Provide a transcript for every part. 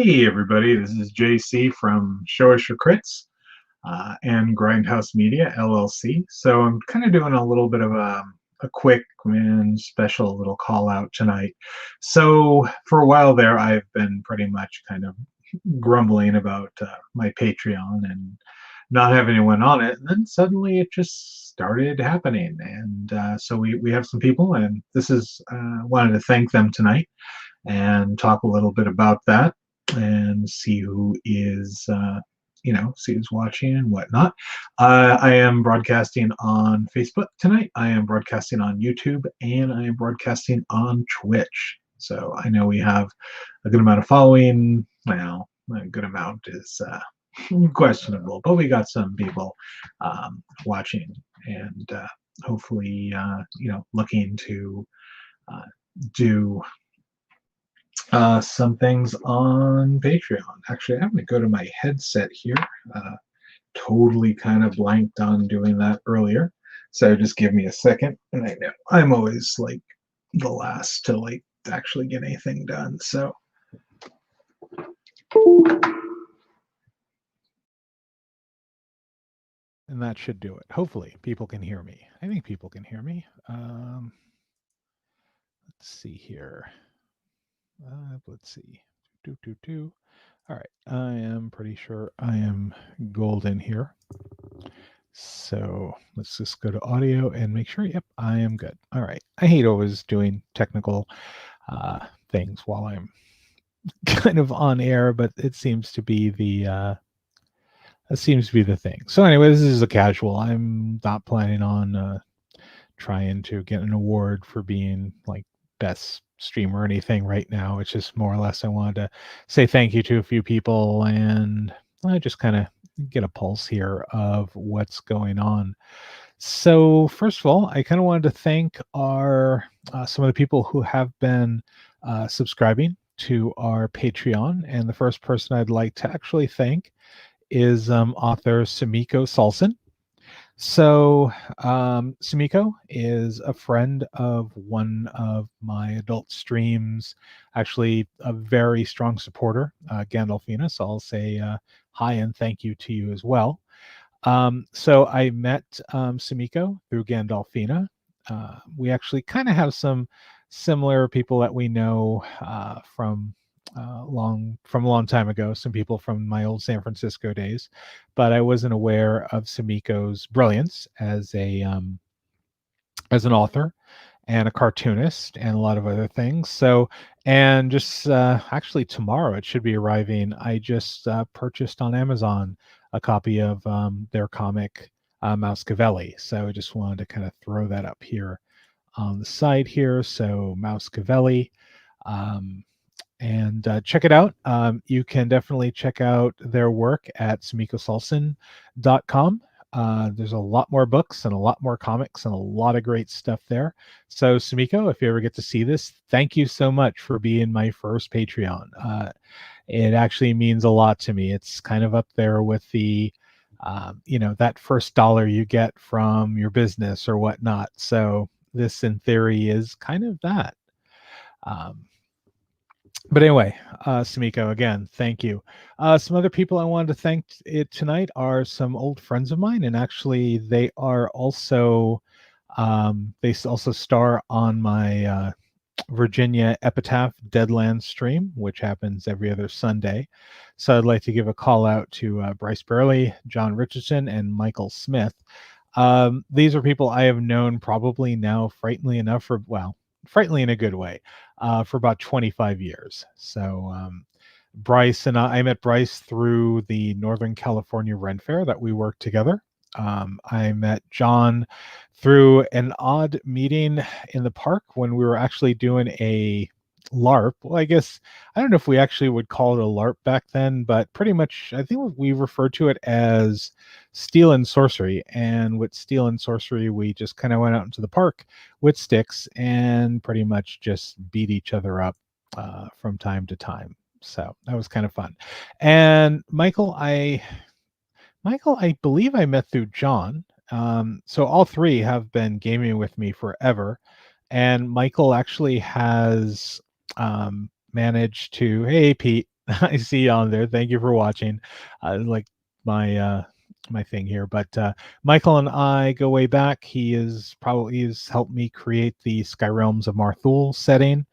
Hey everybody, this is JC from Show Us Your Crits and Grindhouse Media LLC. So I'm kind of doing a little bit of a quick and special little call out tonight. So for a while there, I've been pretty much kind of grumbling about my Patreon and not having anyone on it. And then suddenly it just started happening. And so we have some people, and this is wanted to thank them tonight and talk a little bit about that and see who is see who's watching and whatnot. I am broadcasting on Facebook tonight. I am broadcasting on YouTube, and I am broadcasting on Twitch. So I know we have a good amount of following. Well, a good amount is questionable, but we got some people watching, and hopefully looking to do some things on Patreon. Actually, I'm going to go to my headset here. Totally kind of blanked on doing that earlier. So just give me a second. And I know I'm always like the last to like actually get anything done. So and that should do it. Hopefully, people can hear me. I think people can hear me. Let's see here. Let's see. All right. I am pretty sure I am golden here. So let's just go to audio and make sure. Yep, I am good. All right. I hate always doing technical things while I'm kind of on air, but it seems to be the thing. So anyway, this is a casual. I'm not planning on trying to get an award for being like best streamer or anything right now. It's just more or less I wanted to say thank you to a few people and I just kind of get a pulse here of what's going on. So first of all, I kind of wanted to thank our some of the people who have been subscribing to our Patreon, and the first person I'd like to actually thank is author Sumiko Salson. So, Sumiko is a friend of one of my adult streams, actually a very strong supporter, Gandolfina. So I'll say hi and thank you to you as well. So I met Sumiko through Gandolfina. We actually kind of have some similar people that we know from a long time ago, some people from my old San Francisco days, but I wasn't aware of Sumiko's brilliance as an author and a cartoonist and a lot of other things. So, and just actually tomorrow it should be arriving. I just purchased on Amazon a copy of their comic Mousecavelli. So I just wanted to kind of throw that up here on the side here. So Mousecavelli. And check it out. You can definitely check out their work at sumikosalson.com. There's a lot more books and a lot more comics and a lot of great stuff there. So, Sumiko, if you ever get to see this, thank you so much for being my first Patreon. It actually means a lot to me. It's kind of up there with the, that first dollar you get from your business or whatnot. So, this in theory is kind of that. But anyway, Sumiko, again, thank you. Some other people I wanted to thank tonight are some old friends of mine, and actually, they are also they also star on my Virginia Epitaph Deadlands stream, which happens every other Sunday. So I'd like to give a call out to Bryce Burley, John Richardson, and Michael Smith. These are people I have known probably now, frighteningly enough, frighteningly in a good way, for about 25 years. So Bryce and I met Bryce through the Northern California Ren Fair that we worked together. I met John through an odd meeting in the park when we were actually doing a LARP. Well, I guess I don't know if we actually would call it a LARP back then, but pretty much I think we referred to it as Steel and Sorcery. And with Steel and Sorcery, we just kind of went out into the park with sticks and pretty much just beat each other up from time to time. So that was kind of fun. And Michael, I believe I met through John. So all three have been gaming with me forever. And Michael actually has managed to, hey, Pete, I see you on there. Thank you for watching. Like my thing here, but Michael and I go way back. He's helped me create the Sky Realms of Marthul setting.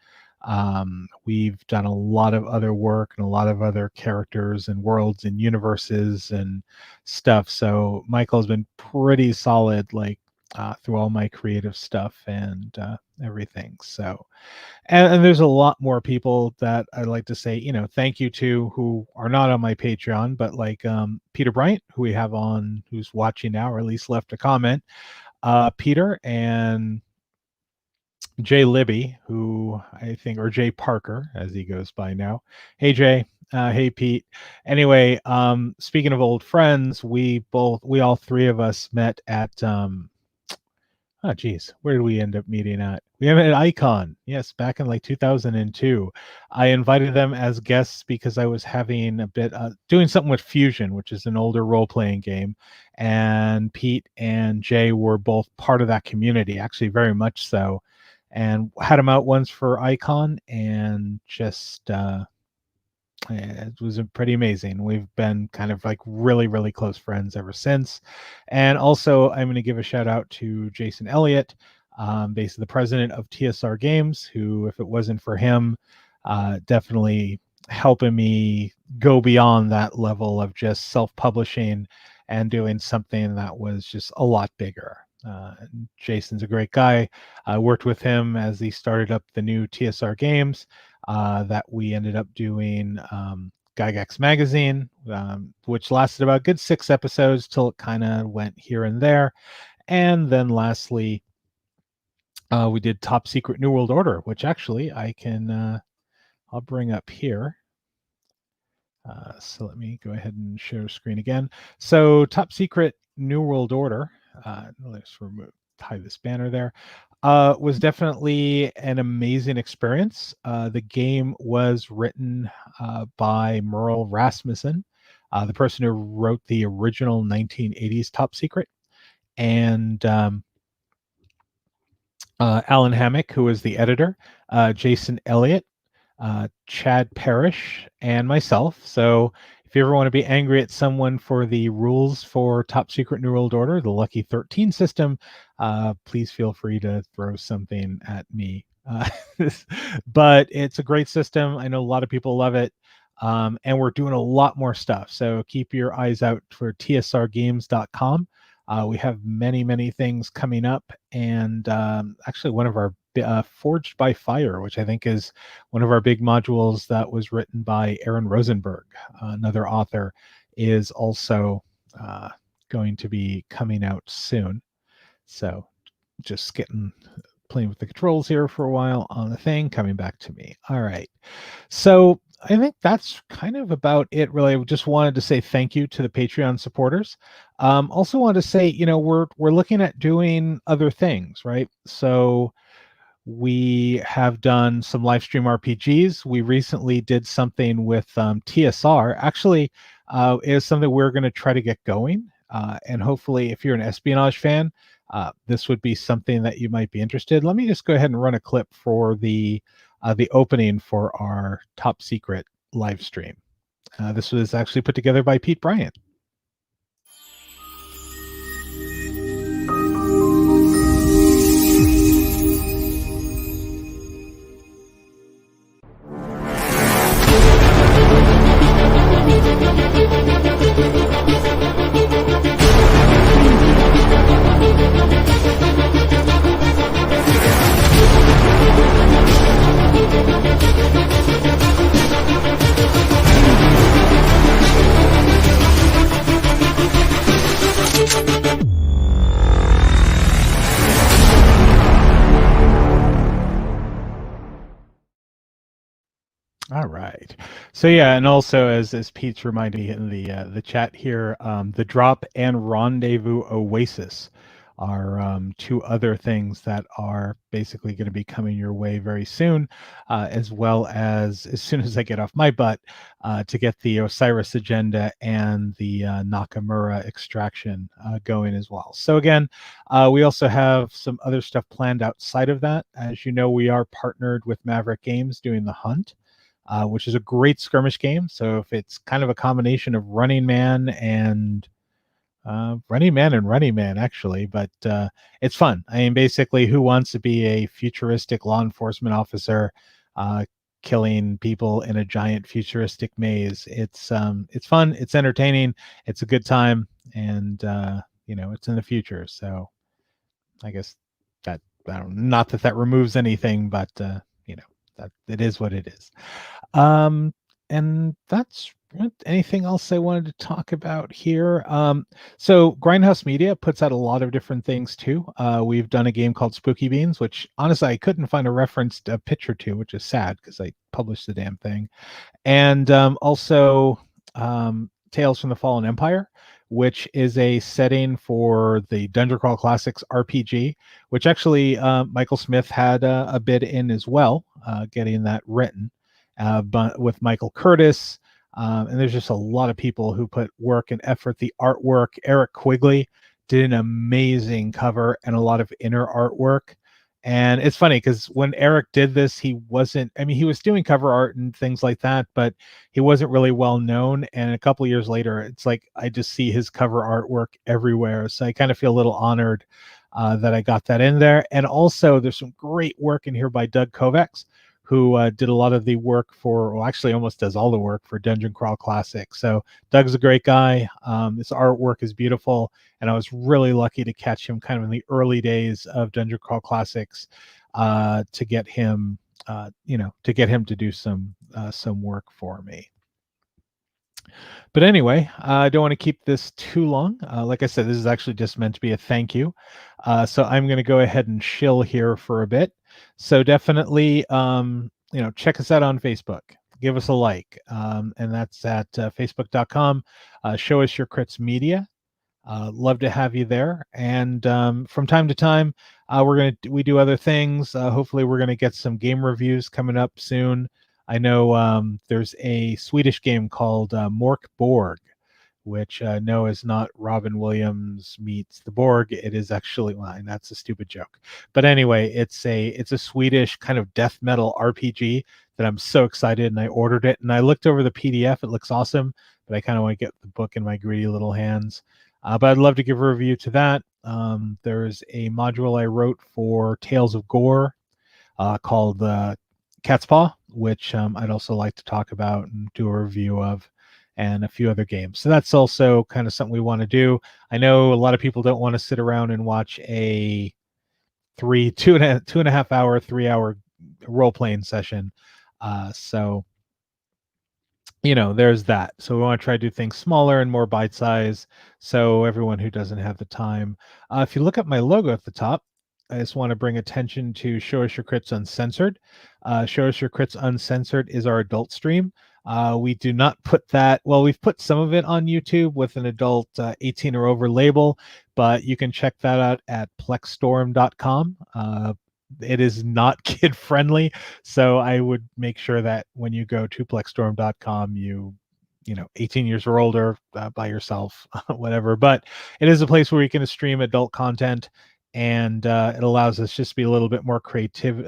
We've done a lot of other work and a lot of other characters and worlds and universes and stuff. So Michael's been pretty solid, like through all my creative stuff and everything. So, and there's a lot more people that I'd like to say, thank you to, who are not on my Patreon, but like Peter Bryant, who we have on, who's watching now, or at least left a comment. Peter and Jay Libby, who I think, or Jay Parker, as he goes by now. Hey Jay, hey Pete. Anyway, speaking of old friends, we all three of us met at oh geez, where did we end up meeting at? We met at Icon. Yes, back in like 2002. I invited them as guests because I was having a bit doing something with Fusion, which is an older role-playing game, and Pete and Jay were both part of that community, actually very much so, and had them out once for Icon, and just it was pretty amazing. We've been kind of like really, really close friends ever since. And also, I'm going to give a shout out to Jason Elliott, basically the president of TSR Games, who, if it wasn't for him, definitely helping me go beyond that level of just self-publishing and doing something that was just a lot bigger. Jason's a great guy. I worked with him as he started up the new TSR Games. That we ended up doing Gygax Magazine, which lasted about a good 6 episodes till it kind of went here and there. And then lastly, we did Top Secret New World Order, which actually I'll bring up here. So let me go ahead and share screen again. So Top Secret New World Order, let's hide this banner there, was definitely an amazing experience. The game was written by Merle Rasmussen, the person who wrote the original 1980s Top Secret, and Alan Hammock, who was the editor, Jason Elliott, Chad Parrish, and myself. So if you ever want to be angry at someone for the rules for Top Secret New World Order, the Lucky 13 system, please feel free to throw something at me. But it's a great system. I know a lot of people love it. And we're doing a lot more stuff. So keep your eyes out for tsrgames.com. We have many, many things coming up. And actually, one of our Forged by Fire, which I think is one of our big modules that was written by Aaron Rosenberg, another author, is also going to be coming out soon. So just playing with the controls here for a while on the thing, coming back to me. All right. So I think that's kind of about it, really. I just wanted to say thank you to the Patreon supporters. Also wanted to say, we're looking at doing other things, right? So we have done some live stream RPGs. We recently did something with TSR. Actually, it is something we're going to try to get going. And hopefully, if you're an espionage fan, this would be something that you might be interested. Let me just go ahead and run a clip for the opening for our Top Secret live stream. This was actually put together by Pete Bryant. All right. So yeah, and also as Pete's reminded me in the chat here, the Drop and Rendezvous Oasis are two other things that are basically going to be coming your way very soon, as well as soon as I get off my butt to get the Osiris agenda and the Nakamura extraction going as well. So again, we also have some other stuff planned outside of that. As you know, we are partnered with Maverick Games doing The Hunt, which is a great skirmish game. So if it's kind of a combination of Running Man and Running Man, actually, but it's fun. I mean, basically, who wants to be a futuristic law enforcement officer killing people in a giant futuristic maze? It's fun, it's entertaining, it's a good time, and it's in the future. So I guess that I don't, not that that removes anything, but that it is what it is. And that's anything else I wanted to talk about here. So Grindhouse Media puts out a lot of different things too. We've done a game called Spooky Beans, which honestly I couldn't find a referenced picture to, which is sad because I published the damn thing. And also Tales from the Fallen Empire, which is a setting for the Dungeon Crawl Classics RPG, which actually Michael Smith had a bid in as well, getting that written, but with Michael Curtis. And there's just a lot of people who put work and effort. The artwork, Eric Quigley did an amazing cover and a lot of inner artwork. And it's funny because when Eric did this, he wasn't, I mean, he was doing cover art and things like that, but he wasn't really well known. And a couple of years later, it's like I just see his cover artwork everywhere. So I kind of feel a little honored that I got that in there. And also, there's some great work in here by Doug Kovacs, who did a lot of the work for, well, actually almost does all the work for Dungeon Crawl Classic. So Doug's a great guy. His artwork is beautiful. And I was really lucky to catch him kind of in the early days of Dungeon Crawl Classics to get him, to do some work for me. But anyway, I don't want to keep this too long. Like I said, this is actually just meant to be a thank you. So I'm going to go ahead and shill here for a bit. So definitely, check us out on Facebook. Give us a like. And that's at facebook.com. Show us your crits media. Love to have you there. And from time to time, we do other things. Hopefully we're going to get some game reviews coming up soon. I know there's a Swedish game called Mork Borg, which no is not Robin Williams meets the Borg. It is actually, well, and that's a stupid joke. But anyway, it's a Swedish kind of death metal RPG that I'm so excited, and I ordered it. And I looked over the PDF. It looks awesome, but I kind of want to get the book in my greedy little hands. But I'd love to give a review to that. There's a module I wrote for Tales of Gore called Cat's Paw, which I'd also like to talk about and do a review of, and a few other games. So that's also kind of something we want to do. I know a lot of people don't want to sit around and watch a 2.5 hour, 3 hour role-playing session. So there's that. So we want to try to do things smaller and more bite-size, so everyone who doesn't have the time. If you look at my logo at the top, I just want to bring attention to Show Us Your Crits Uncensored. Show Us Your Crits Uncensored is our adult stream. We do not put that, well, we've put some of it on YouTube with an adult 18 or over label, but you can check that out at plexstorm.com. It is not kid friendly, so I would make sure that when you go to plexstorm.com, you 18 years or older, by yourself, whatever. But it is a place where you can stream adult content, and it allows us just to be a little bit more creative.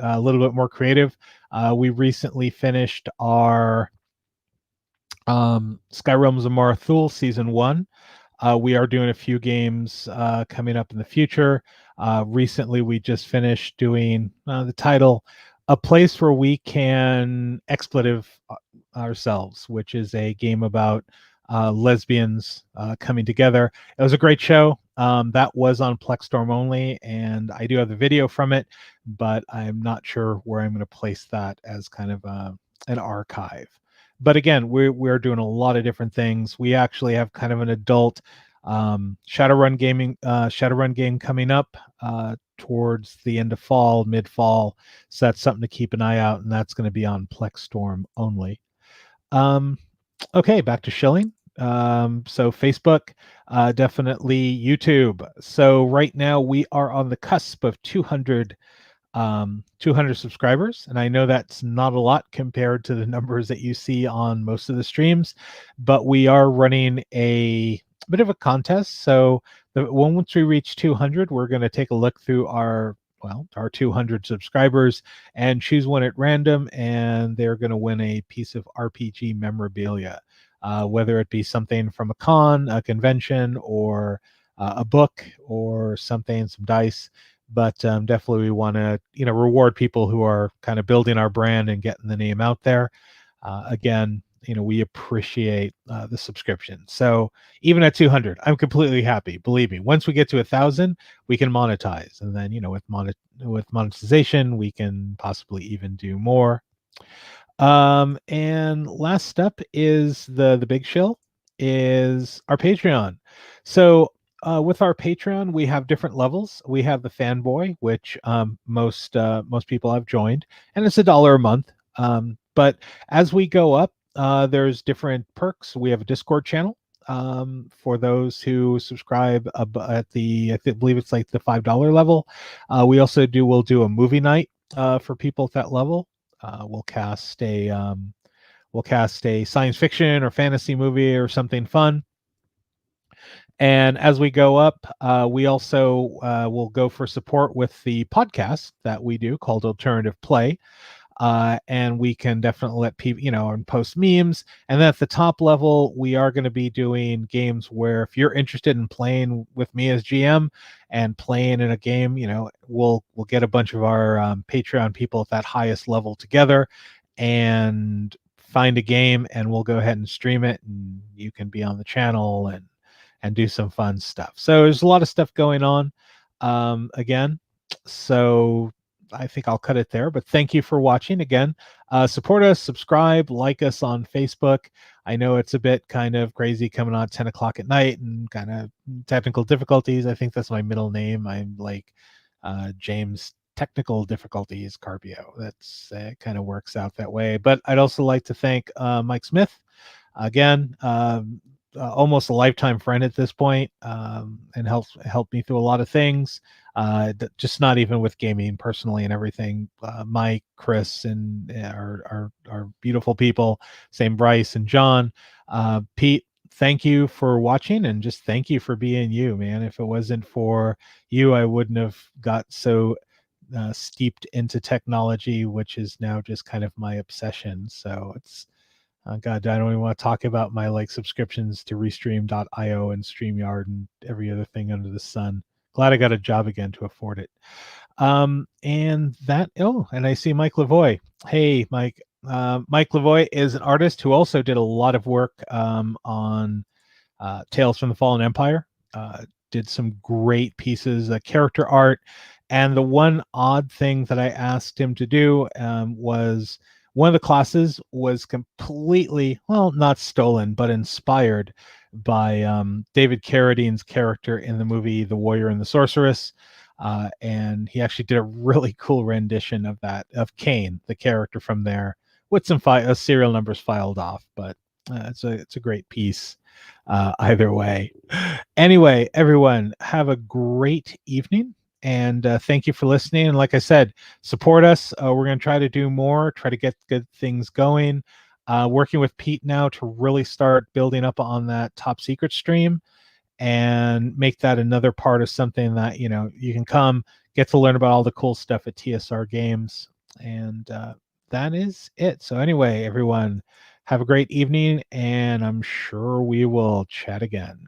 We recently finished our Skyrealms of Marathul Season 1. We are doing a few games coming up in the future. Recently, we just finished doing the title, A Place Where We Can Expletive Ourselves, which is a game about lesbians coming together. It was a great show. That was on Plexstorm only, and I do have the video from it, but I'm not sure where I'm going to place that as kind of an archive. But again, we're doing a lot of different things. We actually have kind of an adult Shadowrun game coming up towards the end of fall, mid-fall. So that's something to keep an eye out, and that's going to be on Plexstorm only. Okay, back to shilling. So Facebook, definitely YouTube. So right now we are on the cusp of 200 subscribers, and I know that's not a lot compared to the numbers that you see on most of the streams, but we are running a bit of a contest. So once we reach 200, we're going to take a look through our our 200 subscribers and choose one at random, and they're going to win a piece of RPG memorabilia, whether it be something from a con, a convention, or a book, or something, some dice. But definitely we want to reward people who are kind of building our brand and getting the name out there. Again, we appreciate the subscription. So even at 200, I'm completely happy. Believe me, once we get to 1,000, we can monetize, and then with monetization, we can possibly even do more. And last step is the big shill, is our Patreon. So with our Patreon, we have different levels. We have the fanboy, which most people have joined, and it's $1 a month. But as we go up, there's different perks. We have a Discord channel for those who subscribe at I believe it's like the $5 level. We'll do a movie night for people at that level. We'll cast a science fiction or fantasy movie or something fun. And as we go up, we also will go for support with the podcast that we do called Alternative Play. And we can definitely let people, and post memes. And then at the top level, we are going to be doing games where if you're interested in playing with me as GM and playing in a game, we'll get a bunch of our Patreon people at that highest level together and find a game, and we'll go ahead and stream it, and you can be on the channel and do some fun stuff. So there's a lot of stuff going on. Again, so I think I'll cut it there, but thank you for watching again. Support us, subscribe, like us on Facebook. I know it's a bit kind of crazy coming on 10 o'clock at night and kind of technical difficulties. I think that's my middle name. I'm like James Technical Difficulties Carpio. That's kind of works out that way. But I'd also like to thank Mike Smith again. Almost a lifetime friend at this point, and helped me through a lot of things, just not even with gaming, personally and everything. Mike, Chris, and our beautiful people, same Bryce and John. Pete, thank you for watching, and just thank you for being you, man. If it wasn't for you, I wouldn't have got so steeped into technology, which is now just kind of my obsession. So it's God, I don't even want to talk about my subscriptions to Restream.io and StreamYard and every other thing under the sun. Glad I got a job again to afford it. And I see Mike Lavoie. Hey, Mike. Mike Lavoie is an artist who also did a lot of work on Tales from the Fallen Empire. Did some great pieces, character art. And the one odd thing that I asked him to do was one of the classes was completely, well, not stolen, but inspired by David Carradine's character in the movie The Warrior and the Sorceress. And he actually did a really cool rendition of that, of Kane, the character from there, with some serial numbers filed off. But it's a great piece either way. Anyway, everyone, have a great evening. And thank you for listening. And like I said, support us. We're going to try to do more, try to get good things going. Working with Pete now to really start building up on that top secret stream and make that another part of something that, you can come, get to learn about all the cool stuff at TSR Games. And that is it. So anyway, everyone, have a great evening, and I'm sure we will chat again.